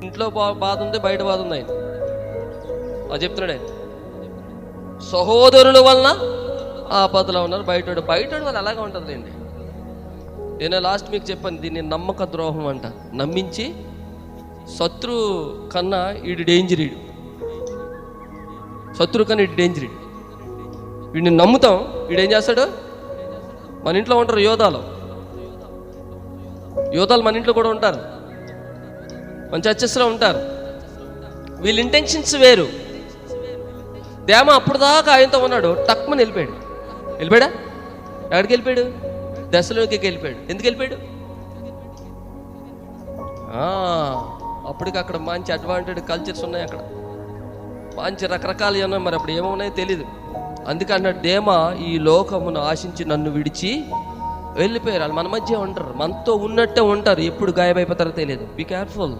ఇంట్లో బాధ ఉంది, బయట బాధ ఉంది. ఆయన అది చెప్తున్నాడు. ఆయన సహోదరుల వలన ఆపదలో ఉన్నారు. బయట వాళ్ళు అలాగే ఉంటుంది అండి. నేను లాస్ట్ మీకు చెప్పాను, దీన్ని నమ్మక ద్రోహం అంట. నమ్మించి శత్రువు కన్నా ఈడు డేంజర్. శత్రువు కన్నా ఇటు డేంజర్. వీడిని నమ్ముతాం, వీడేం చేస్తాడు? మన ఇంట్లో ఉంటారు యోధాలు మన ఇంట్లో కూడా ఉంటారు, మన చర్చెస్లో ఉంటారు. వీళ్ళ ఇంటెన్షన్స్ వేరు. దేమ అప్పుడు దాకా ఆయనతో ఉన్నాడు, టక్మని వెళ్ళిపోయాడా? ఎక్కడికి వెళ్ళిపోయాడు? దశలోకి వెళ్ళిపోయాడు. ఎందుకు వెళ్ళిపోయాడు? అప్పటికి అక్కడ మంచి అడ్వాంటేజ్ కల్చర్స్ ఉన్నాయి, అక్కడ మంచి రకరకాలు ఉన్నాయి. మరి అప్పుడు ఏమన్నాయో తెలీదు. అందుకే అన్నాడు, దేమ ఈ లోకమును ఆశించి నన్ను విడిచి వెళ్ళిపోయారు. వాళ్ళు మన మధ్య ఉంటారు, మనతో ఉన్నట్టే ఉంటారు. ఎప్పుడు గాయమైపోతారో తెలియదు. Be careful.